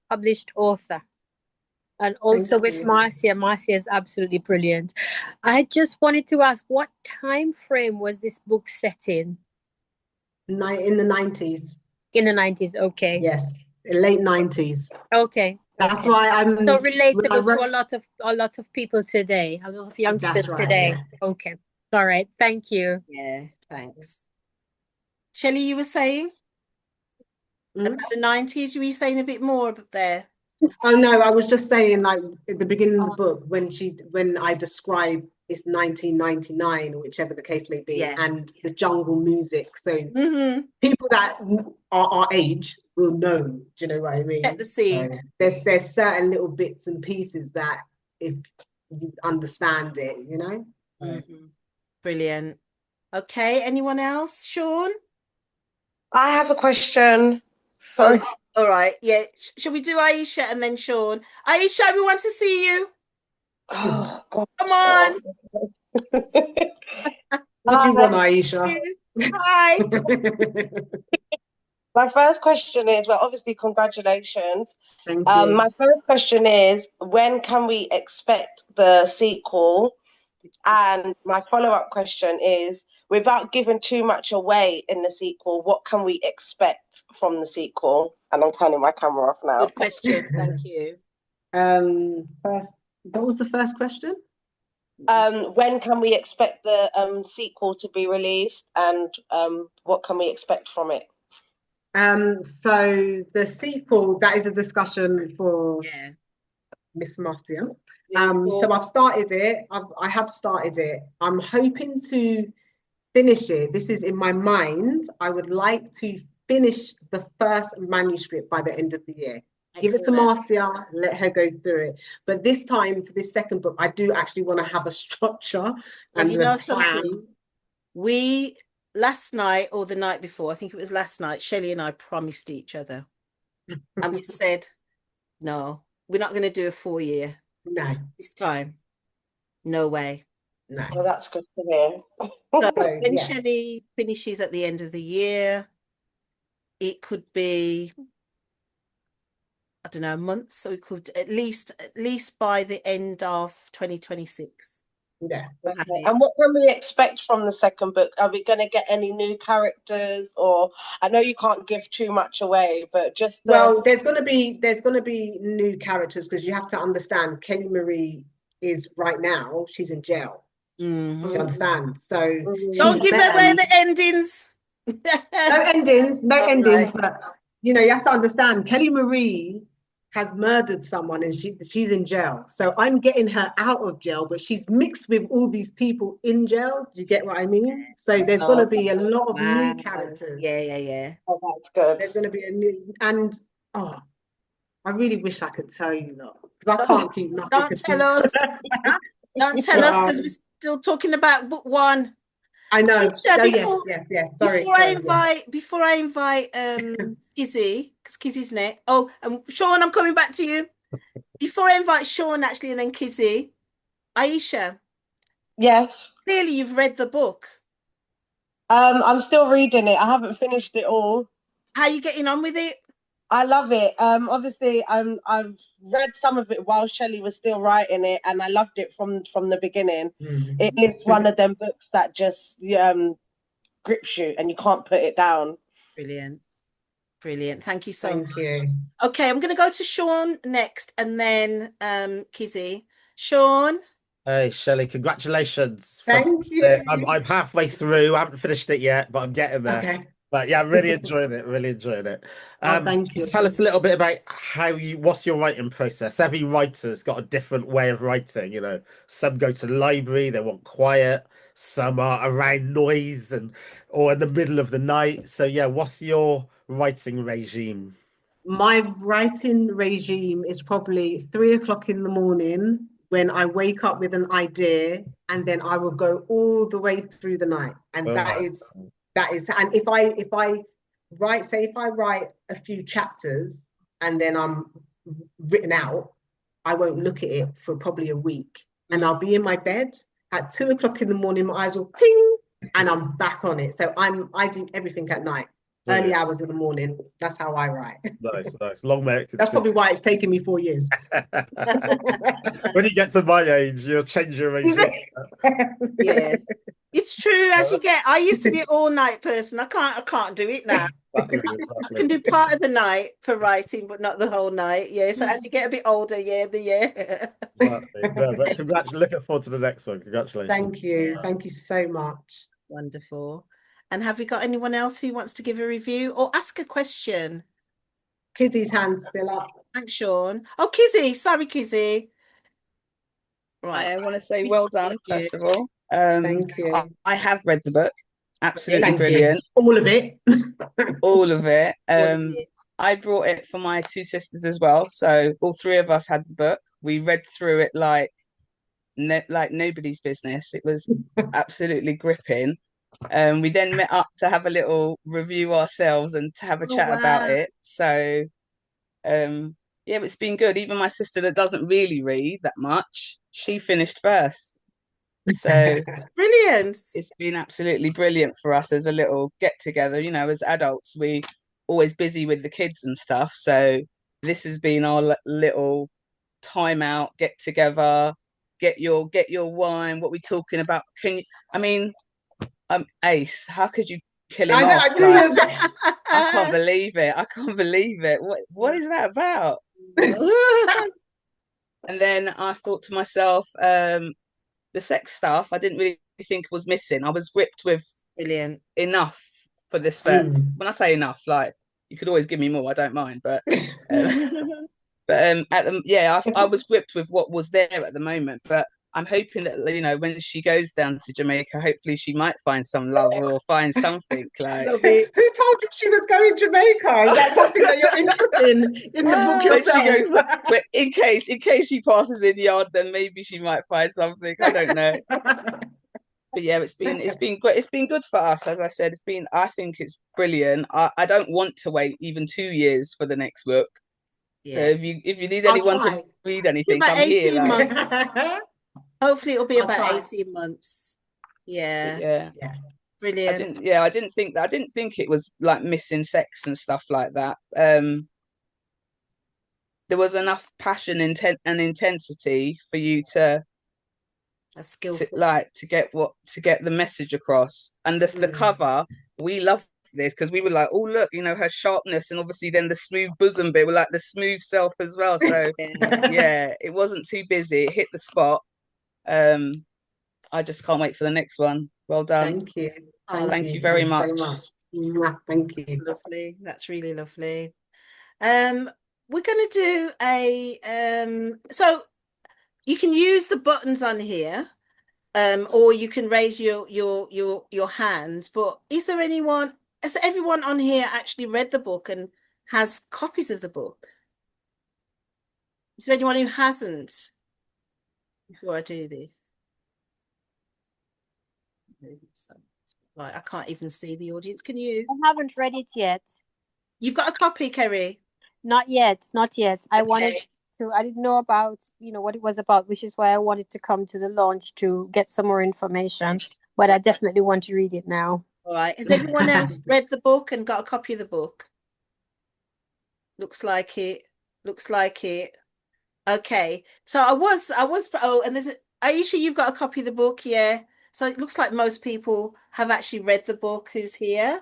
published author. And also with Marcia. Marcia is absolutely brilliant. I just wanted to ask, what time frame was this book set in? In the 90s. In the 90s, okay. Yes, late 90s. Okay. That's why I'm so relatable to a lot of people today, a lot of youngsters today. Yeah. Okay. All right. Thank you. Yeah, thanks. Shelley, you were saying about the 90s, you were saying a bit more up there. Oh no, I was just saying, like at the beginning of the book, when I describe it's 1999 or whichever the case may be, and the jungle music. So people that are our age will know. Do you know what I mean? Set the scene. So there's certain little bits and pieces that if you understand it, you know. Brilliant. Okay, anyone else? Sean? I have a question. Sorry. Oh, all right. Yeah. Shall we do Aisha and then Sean? Aisha, we want to see you. Oh, God. Come on. What do you want, Aisha? Hi. My first question is, well, obviously, congratulations. Thank you. My first question is, when can we expect the sequel? And my follow-up question is, without giving too much away in the sequel, what can we expect from the sequel? And I'm turning my camera off now. Good question. Thank you. First, what was the first question? When can we expect the sequel to be released, and what can we expect from it? So the sequel, that is a discussion for Miss Marcia. So I've started it. I have started it. I'm hoping to finish it. This is in my mind. I would like to finish the first manuscript by the end of the year. Excellent. Give it to Marcia, let her go through it. But this time, for this second book, I do actually want to have a structure and you know a plan. Something? We, last night or the night before, I think it was last night, Shelley and I promised each other. And we said, no, we're not going to do a 4-year. No. This time. No way. No. So that's good to hear. So when Shelley finishes at the end of the year, it could be, I don't know, months. So it could at least by the end of 2026. Yeah. Okay. And what can we expect from the second book? Are we going to get any new characters, or I know you can't give too much away, but just well, there's going to be new characters, because you have to understand Kelly Marie is right now, she's in jail. Mm-hmm. Do you understand? So don't give away the endings. No endings, Right. but you have to understand Kelly Marie has murdered someone and she's in jail. So I'm getting her out of jail, but she's mixed with all these people in jail. Do you get what I mean? So there's going to be a lot of new characters. Yeah. Oh, that's good. There's going to be a new, and I really wish I could tell you that, because I can't keep nothing. Don't tell us. Don't tell us, because we're still talking about book one. I know. Before, yes. Sorry. Before I invite Kizzy, because Kizzy's next. Oh, and Sean, I'm coming back to you. Before I invite Sean, actually, and then Kizzy, Aisha. Yes. Clearly, you've read the book. I'm still reading it. I haven't finished it all. How are you getting on with it? I love it. Obviously, I've read some of it while Shelley was still writing it, and I loved it from the beginning. Mm-hmm. It is one of them books that just grips you, and you can't put it down. Brilliant. Thank you so much. Thank you. Okay, I'm going to go to Sean next, and then Kizzy. Sean. Hey, Shelley, congratulations. Thank you. I'm halfway through. I haven't finished it yet, but I'm getting there. Okay. But yeah, I'm really enjoying it. Thank you. Tell us a little bit about what's your writing process. Every writer's got a different way of writing. Some go to the library, they want quiet. Some are around noise or in the middle of the night. So yeah, what's your writing regime? My writing regime is probably 3 o'clock in the morning, when I wake up with an idea, and then I will go all the way through the night. And that is, and if I write a few chapters and then I'm written out, I won't look at it for probably a week. And I'll be in my bed at 2 o'clock in the morning, my eyes will ping, and I'm back on it. So I do everything at night. Early hours of the morning. That's how I write. Nice. Long may. That's probably why it's taken me 4 years. When you get to my age, you'll change your regime. Yeah, it's true. As you get, I used to be an all-night person. I can't do it now. Exactly. I can do part of the night for writing, but not the whole night. Yeah. So as you get a bit older, Exactly. No, but congrats. Looking forward to the next one. Congratulations. Thank you. Thank you so much. Wonderful. And have we got anyone else who wants to give a review or ask a question? Kizzy's hand's still up. Thanks, Sean. Oh, Kizzy. Sorry, Kizzy. Right. I want to say well done, first of all. Thank you. I have read the book. Absolutely brilliant. All of it. All of it. I brought it for my two sisters as well. So all three of us had the book. We read through it like nobody's business. It was absolutely gripping. We then met up to have a little review ourselves and to have a chat about it. So yeah, it's been good. Even my sister that doesn't really read that much, she finished first. So it's brilliant. It's been absolutely brilliant for us as a little get together. As adults, we always busy with the kids and stuff. So this has been our little time out, get together, get your wine. What we talking about? Ace, how could you kill him off? I can't believe it. What is that about? And then I thought to myself, the sex stuff I didn't really think was missing. I was gripped with enough for this first. When I say enough, like you could always give me more, I don't mind, but I was gripped with what was there at the moment. But I'm hoping that when she goes down to Jamaica, hopefully she might find some love or find something like. Who told you she was going to Jamaica? Is that something that you're interested in the book yourself? She goes, but in case she passes in yard, then maybe she might find something. I don't know. But yeah, it's been great. It's been good for us, as I said. I think it's brilliant. I don't want to wait even 2 years for the next book. Yeah. So if you need anyone to read anything, I'm here. Months. Hopefully it'll be about 18 months. Yeah. Brilliant. I didn't think it was like missing sex and stuff like that. There was enough passion and intensity for you to skillful. To get the message across. And the cover, we love this because we were like, oh look, her sharpness, and obviously then the smooth bosom bit, we're like the smooth self as well. So yeah, it wasn't too busy. It hit the spot. I just can't wait for the next one. Well done. Thank you. Thank you very much. So much. Thank you. That's lovely. That's really lovely. We're going to do so you can use the buttons on here, or you can raise your hands. But has everyone on here actually read the book and has copies of the book? Is there anyone who hasn't? Before I do this, right, I can't even see the audience. Can you? I haven't read it yet. You've got a copy, Kerry? Not yet. Okay. I didn't know about, what it was about, which is why I wanted to come to the launch to get some more information. But I definitely want to read it now. All right. Has everyone else read the book and got a copy of the book? Looks like it. Okay. So and Aisha, you've got a copy of the book, yeah. So it looks like most people have actually read the book who's here.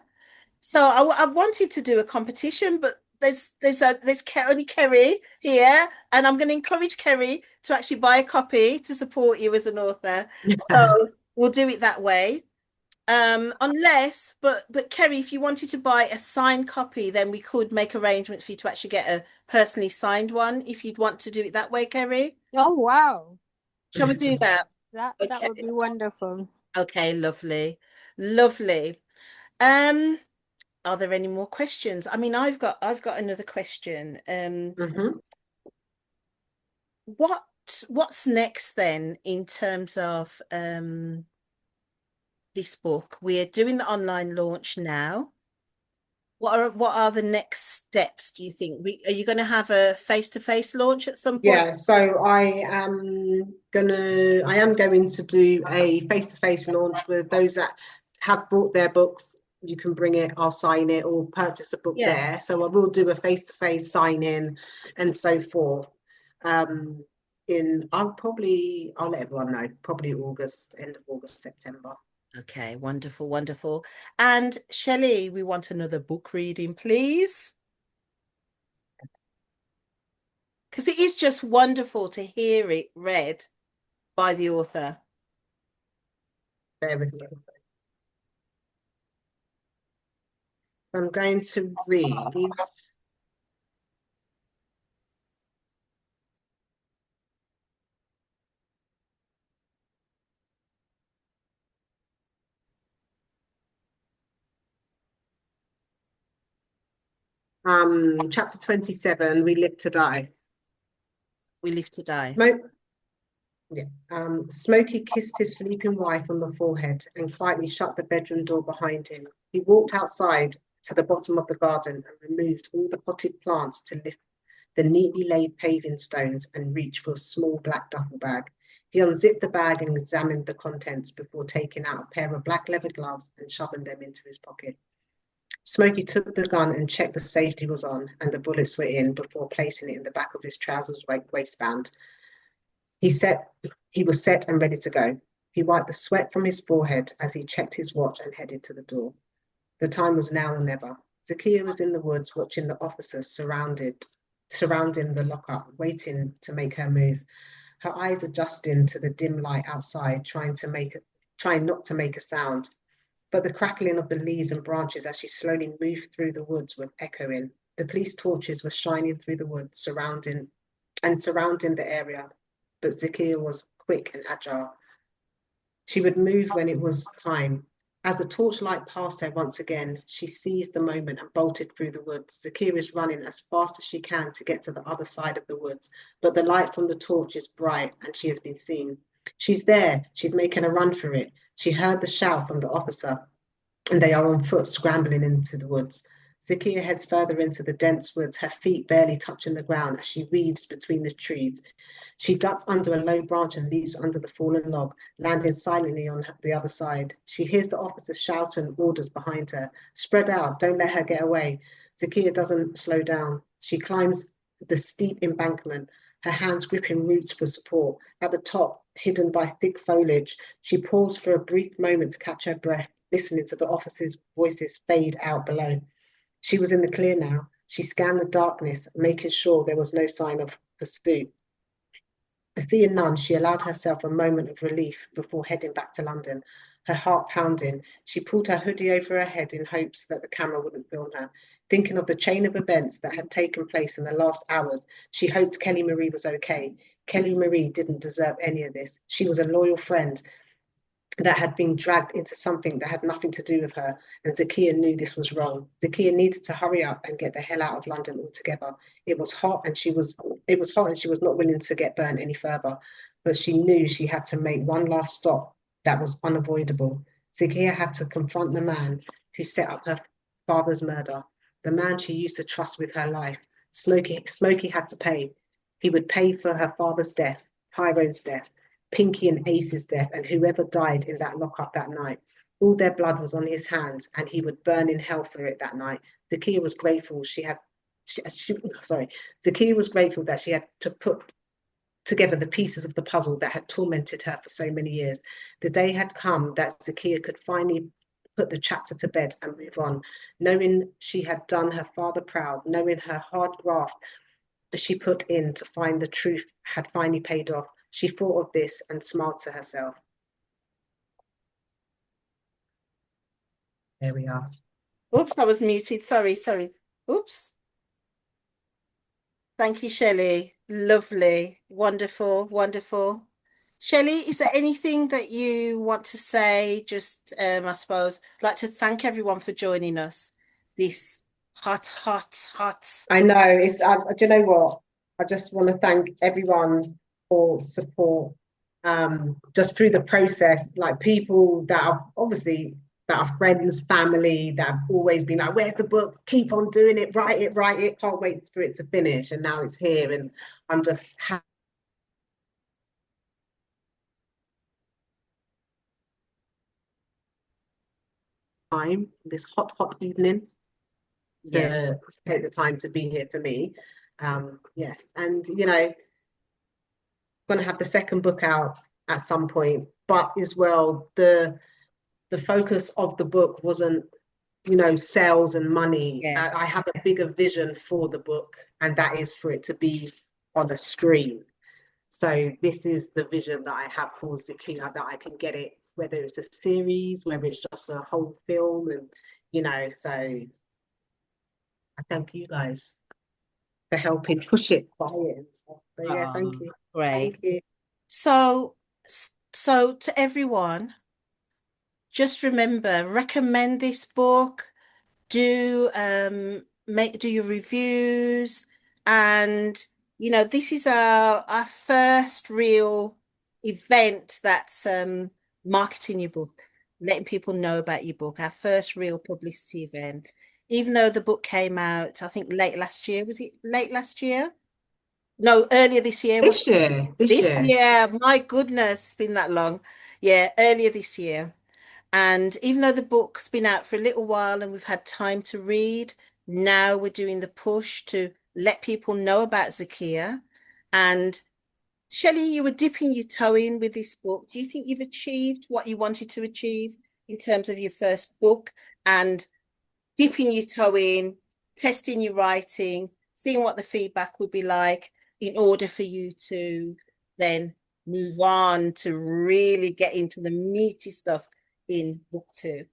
So I wanted to do a competition, but there's only Kerry here, and I'm going to encourage Kerry to actually buy a copy to support you as an author. So we'll do it that way. But Kerry, if you wanted to buy a signed copy, then we could make arrangements for you to actually get a personally signed one if you'd want to do it that way, Kerry. Oh, wow. Shall we do that? That would be wonderful. Okay, lovely. Are there any more questions? I mean, I've got another question. What's next then in terms of this book? We're doing the online launch now. What are the next steps, do you think? Are you going to have a face-to-face launch at some point? Yeah, so I am going to do a face-to-face launch with those that have brought their books. You can bring it, I'll sign it, or purchase a book there. So I will do a face-to-face sign-in and so forth. I'll let everyone know, probably August, end of August, September. Okay, wonderful. And Shelley, we want another book reading, please. Because it is just wonderful to hear it read by the author. Bear with me. I'm going to read chapter 27, We Live to Die. We Live to Die. Smokey kissed his sleeping wife on the forehead and quietly shut the bedroom door behind him. He walked outside to the bottom of the garden and removed all the potted plants to lift the neatly laid paving stones and reach for a small black duffel bag. He unzipped the bag and examined the contents before taking out a pair of black leather gloves and shoving them into his pocket. Smokey took the gun and checked the safety was on and the bullets were in before placing it in the back of his trousers waistband. He was set and ready to go. He wiped the sweat from his forehead as he checked his watch and headed to the door. The time was now or never. Zakiyah was in the woods watching the officers surrounding the lockup, waiting to make her move. Her eyes adjusting to the dim light outside, trying not to make a sound. But the crackling of the leaves and branches as she slowly moved through the woods were echoing. The police torches were shining through the woods, surrounding the area. But Zakiyah was quick and agile. She would move when it was time. As the torchlight passed her once again, she seized the moment and bolted through the woods. Zakiyah is running as fast as she can to get to the other side of the woods, but the light from the torch is bright and she has been seen. She's there. She's making a run for it. She heard the shout from the officer, and they are on foot scrambling into the woods. Zakiyah heads further into the dense woods, her feet barely touching the ground as she weaves between the trees. She ducks under a low branch and leaps under the fallen log, landing silently on the other side. She hears the officer shouting orders behind her. Spread out, don't let her get away. Zakiyah doesn't slow down. She climbs the steep embankment, her hands gripping roots for support. At the top, hidden by thick foliage, she paused for a brief moment to catch her breath, listening to the officers' voices fade out below. She was in the clear now. She scanned the darkness, making sure there was no sign of pursuit. Seeing none, she allowed herself a moment of relief before heading back to London. Her heart pounding, she pulled her hoodie over her head in hopes that the camera wouldn't film her. Thinking of the chain of events that had taken place in the last hours, she hoped Kelly Marie was okay. Kelly Marie didn't deserve any of this. She was a loyal friend that had been dragged into something that had nothing to do with her, and Zakiyah knew this was wrong. Zakiyah needed to hurry up and get the hell out of London altogether. It was hot and she was not willing to get burnt any further, but she knew she had to make one last stop that was unavoidable. Zakiyah had to confront the man who set up her father's murder, the man she used to trust with her life. Smokey had to pay. He would pay for her father's death, Tyrone's death, Pinky and Ace's death, and whoever died in that lockup that night. All their blood was on his hands, and he would burn in hell for it that night. Zakiyah was grateful Zakiyah was grateful that she had to put together the pieces of the puzzle that had tormented her for so many years. The day had come that Zakiyah could finally put the chapter to bed and move on, knowing she had done her father proud, knowing her hard graft that she put in to find the truth had finally paid off. She thought of this and smiled to herself. There we are. Oops, I was muted. Sorry. Oops. Thank you, Shelley. Lovely. Wonderful. Shelley, is there anything that you want to say? Just, I suppose, I'd like to thank everyone for joining us. This hot. I know. Do you know what? I just want to thank everyone for support, just through the process, like people that are obviously that are friends, family, that have always been like, where's the book? Keep on doing it, write it, can't wait for it to finish. And now it's here, and I'm just happy. Time, this hot evening, to take the time to be here for me. Yes, and going to have the second book out at some point, but as well the focus of the book wasn't sales and money. I have a bigger vision for the book, and that is for it to be on the screen. So this is the vision that I have for Zakiyah, that I can get it, whether it's a series, whether it's just a whole film, and so I thank you guys for helping push it by it and stuff. But yeah, thank you. Great. Thank you. So to everyone, just remember, recommend this book, do your reviews, and this is our first real event that's marketing your book, letting people know about your book, our first real publicity event. Even though the book came out, I think late last year. Was it late last year? No, earlier this year. This year. My goodness, it's been that long. Yeah, earlier this year. And even though the book's been out for a little while and we've had time to read, now we're doing the push to let people know about Zakiyah. And Shelley, you were dipping your toe in with this book. Do you think you've achieved what you wanted to achieve in terms of your first book, and dipping your toe in, testing your writing, seeing what the feedback would be like in order for you to then move on to really get into the meaty stuff in book 2?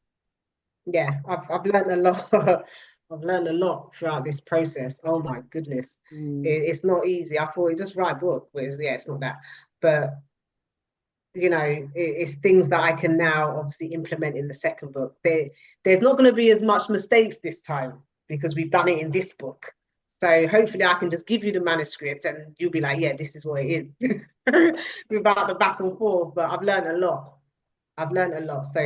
Yeah, I've learned a lot. I've learned a lot throughout this process. Oh my goodness. It's not easy. I thought just write a book, but it's not that. But it's things that I can now obviously implement in the second book. There's not going to be as much mistakes this time because we've done it in this book. So hopefully I can just give you the manuscript and you'll be like, yeah, this is what it is, without the back and forth. But I've learned a lot. So